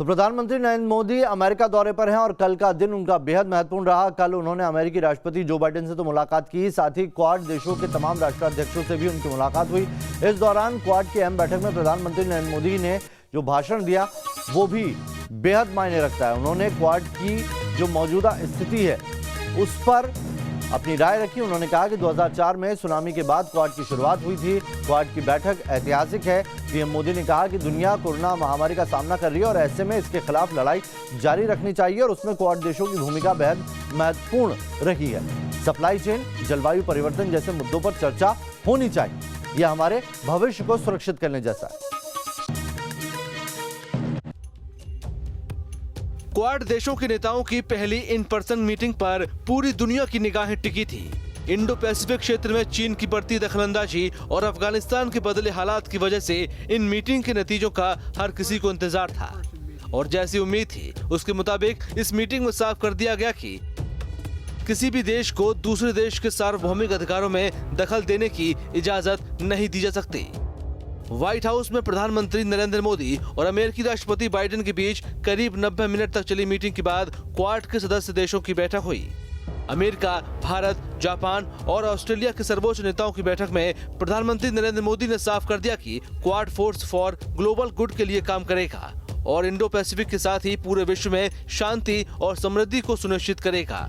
तो प्रधानमंत्री नरेंद्र मोदी अमेरिका दौरे पर हैं और कल का दिन उनका बेहद महत्वपूर्ण रहा। कल उन्होंने अमेरिकी राष्ट्रपति जो बाइडेन से तो मुलाकात की, साथ ही क्वाड देशों के तमाम राष्ट्राध्यक्षों से भी उनकी मुलाकात हुई। इस दौरान क्वाड की अहम बैठक में प्रधानमंत्री नरेंद्र मोदी ने जो भाषण दिया वो भी बेहद मायने रखता है। उन्होंने क्वाड की जो मौजूदा स्थिति है उस पर अपनी राय रखी। उन्होंने कहा कि 2004 में सुनामी के बाद क्वाड की शुरुआत हुई थी। क्वाड की बैठक ऐतिहासिक है। पीएम मोदी ने कहा कि दुनिया कोरोना महामारी का सामना कर रही है और ऐसे में इसके खिलाफ लड़ाई जारी रखनी चाहिए और उसमें क्वाड देशों की भूमिका बेहद महत्वपूर्ण रही है। सप्लाई चेन, जलवायु परिवर्तन जैसे मुद्दों पर चर्चा होनी चाहिए। यह हमारे भविष्य को सुरक्षित करने जैसा है। क्वाड देशों के नेताओं की पहली इन पर्सन मीटिंग पर पूरी दुनिया की निगाहें टिकी थी। इंडो पैसिफिक क्षेत्र में चीन की बढ़ती दखलंदाजी और अफगानिस्तान के बदले हालात की वजह से इन मीटिंग के नतीजों का हर किसी को इंतजार था और जैसी उम्मीद थी उसके मुताबिक इस मीटिंग में साफ कर दिया गया कि किसी भी देश को दूसरे देश के सार्वभौमिक अधिकारों में दखल देने की इजाजत नहीं दी जा सकती। व्हाइट हाउस में प्रधानमंत्री नरेंद्र मोदी और अमेरिकी राष्ट्रपति बाइडेन के बीच करीब 90 मिनट तक चली मीटिंग के बाद क्वाड के सदस्य देशों की बैठक हुई। अमेरिका, भारत, जापान और ऑस्ट्रेलिया के सर्वोच्च नेताओं की बैठक में प्रधानमंत्री नरेंद्र मोदी ने साफ कर दिया कि quad force for global good के लिए काम करेगा और इंडो पैसिफिक के साथ ही पूरे विश्व में शांति और समृद्धि को सुनिश्चित करेगा।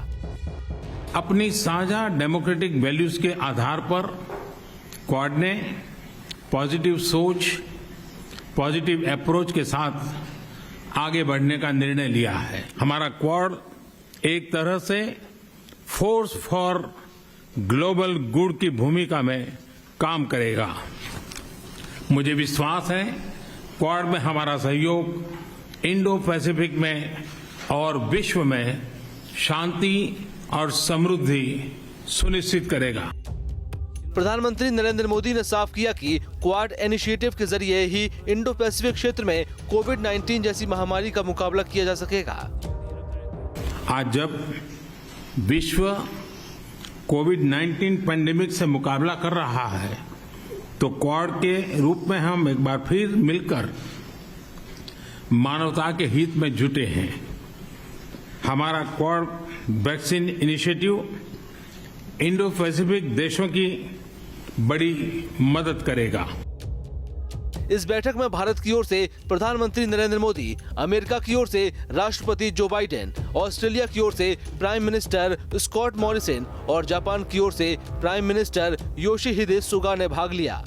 अपनी साझा डेमोक्रेटिक वैल्यूज के आधार पर क्वाड ने पॉजिटिव सोच, पॉजिटिव अप्रोच के साथ आगे बढ़ने का निर्णय लिया है। हमारा क्वाड एक तरह से फोर्स फॉर ग्लोबल गुड की भूमिका में काम करेगा। मुझे विश्वास है क्वाड में हमारा सहयोग इंडो पैसिफिक में और विश्व में शांति और समृद्धि सुनिश्चित करेगा। प्रधानमंत्री नरेंद्र मोदी ने साफ किया कि क्वाड इनिशिएटिव के जरिए ही इंडो पैसिफिक क्षेत्र में कोविड-19 जैसी महामारी का मुकाबला किया जा सकेगा। आज जब विश्व कोविड-19 पैंडेमिक से मुकाबला कर रहा है तो क्वाड के रूप में हम एक बार फिर मिलकर मानवता के हित में जुटे हैं। हमारा quad vaccine initiative Indo Pacific देशों की बड़ी मदद करेगा। इस बैठक में भारत की ओर से प्रधानमंत्री नरेंद्र मोदी, अमेरिका की ओर से राष्ट्रपति जो बाइडेन, ऑस्ट्रेलिया की ओर से प्राइम मिनिस्टर स्कॉट मॉरिसन और जापान की ओर से प्राइम मिनिस्टर योशिहिदे सुगा ने भाग लिया।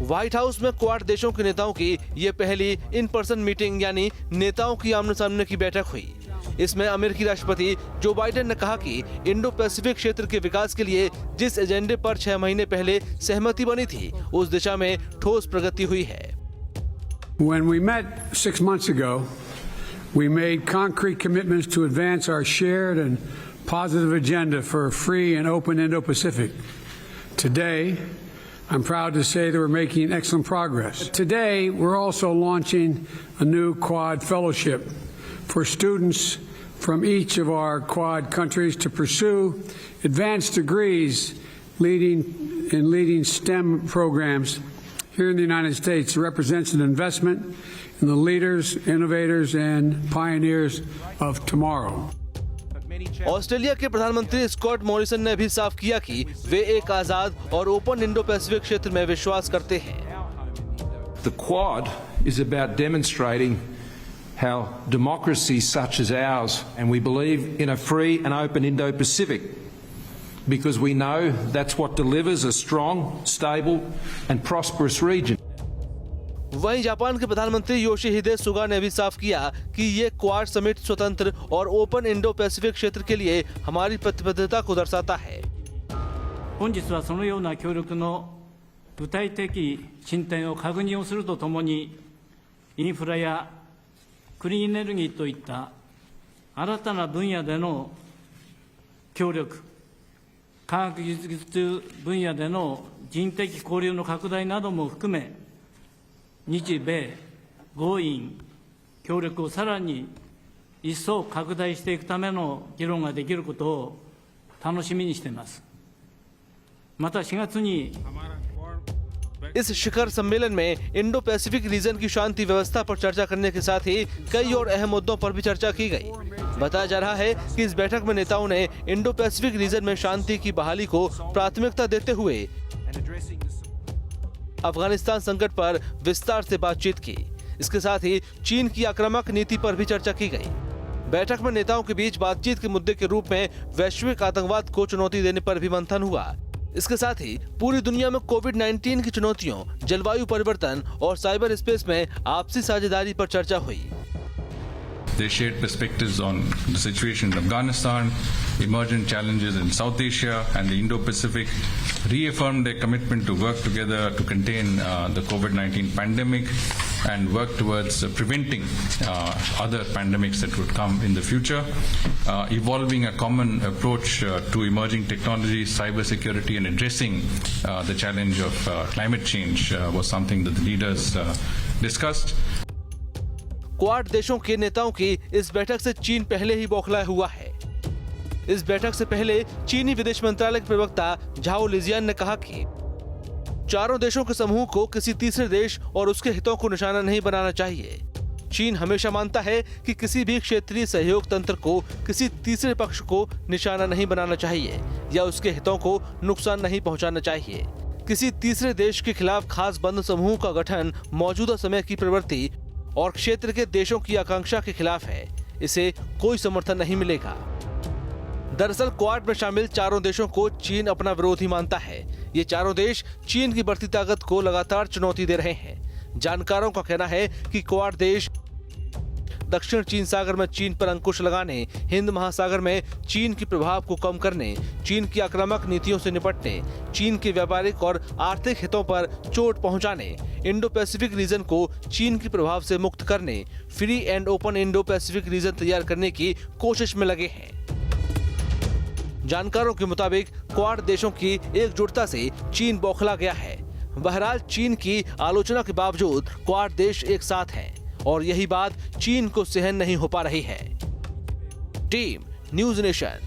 व्हाइट हाउस में क्वाड देशों के नेताओं की ये पहली इन पर्सन मीटिंग यानी नेताओं की आमने सामने की बैठक हुई। इसमें अमेरिकी राष्ट्रपति जो बाइडेन ने कहा कि इंडो पैसिफिक क्षेत्र के विकास के लिए जिस एजेंडे पर 6 महीने पहले सहमति बनी थी उस दिशा में ठोस प्रगति हुई है। When we met 6 months ago, we made concrete commitments to advance our shared and positive agenda for a free and open Indo-Pacific. Today, I'm proud to say that we're making excellent progress. Today, we're also launching a new Quad Fellowship for students from each of our Quad countries to pursue advanced degrees leading STEM programs here in the United States. It represents an investment in the leaders, innovators, and pioneers of tomorrow. Australia के प्रधानमंत्री Scott Morrison ने भी साफ किया कि वे एक आजाद और open Indo Pacific क्षेत्र में विश्वास करते हैं। The Quad is about demonstrating how democracies such as ours, and we believe in a free and open Indo-Pacific, because we know that's what delivers a strong, stable and prosperous region. वहीं Japan के प्रधानमंत्री Yoshihide Suga ने भी साफ किया कि ये quad summit स्वतंत्र और ओपन इंडो पैसिफिक क्षेत्र के लिए हमारी प्रतिबद्धता को दर्शाता है। 本日はそのような協力の具体的進展を確認をするとともに、インフラやクリーンエネルギーといった新たな分野での協力、科学技術分野での人的交流の拡大なども含め、日米豪印協力をさらに一層拡大していくための議論ができることを楽しみにしています。また4月に इस शिखर सम्मेलन में इंडो पैसिफिक रीजन की शांति व्यवस्था पर चर्चा करने के साथ ही कई और अहम मुद्दों पर भी चर्चा की गई। बताया जा रहा है कि इस बैठक में नेताओं ने इंडो पैसिफिक रीजन में शांति की बहाली को प्राथमिकता देते हुए अफगानिस्तान संकट पर विस्तार से बातचीत की। इसके साथ ही चीन की आक्रामक नीति पर भी चर्चा की गई। बैठक में नेताओं के बीच बातचीत के मुद्दे के रूप में वैश्विक आतंकवाद को चुनौती देने पर भी मंथन हुआ। इसके साथ ही पूरी दुनिया में कोविड-19 की चुनौतियों, जलवायु परिवर्तन और साइबर स्पेस में आपसी साझेदारी पर चर्चा हुई। They shared perspectives on the situation in Afghanistan, emergent challenges in South Asia and the Indo-Pacific, reaffirmed their commitment to work together to contain the COVID-19 pandemic and work towards preventing other pandemics that would come in the future. Evolving a common approach to emerging technologies, cybersecurity and addressing the challenge of climate change was something that the leaders discussed. Quad देशों के नेताओं की इस बैठक से चीन पहले ही बौखलाया हुआ है। इस बैठक से पहले चीनी विदेश मंत्रालय के प्रवक्ता झाओ लिजियान ने कहा कि चारों देशों के समूह को किसी तीसरे देश और उसके हितों को निशाना नहीं बनाना चाहिए। चीन हमेशा मानता है कि किसी भी क्षेत्रीय सहयोग तंत्र को किसी तीसरे पक्ष को निशाना नहीं बनाना चाहिए या उसके हितों को नुकसान नहीं पहुंचाना चाहिए। किसी तीसरे देश के खिलाफ खास बंद समूह का गठन मौजूदा समय की प्रवृत्ति और क्षेत्र के देशों की आकांक्षा के खिलाफ है। इसे कोई समर्थन नहीं मिलेगा। दरअसल क्वाड में शामिल चारों देशों को चीन अपना विरोधी मानता है। ये चारों देश चीन की बढ़ती ताकत को लगातार चुनौती दे रहे हैं। जानकारों का कहना है कि क्वाड देश दक्षिण चीन सागर में चीन पर अंकुश लगाने, हिंद महासागर में चीन के प्रभाव को कम करने, चीन की आक्रामक नीतियों से निपटने, चीन के व्यापारिक और आर्थिक हितों पर चोट पहुंचाने, इंडो पैसिफिक रीजन को चीन के प्रभाव से मुक्त करने, free and open Indo Pacific region तैयार करने की कोशिश में लगे हैं। जानकारों के मुताबिक क्वाड देशों की एकजुटता से चीन बौखला गया है। बहरहाल चीन की आलोचना के बावजूद क्वाड देश एक साथ हैं और यही बात चीन को सहन नहीं हो पा रही है। Team news nation.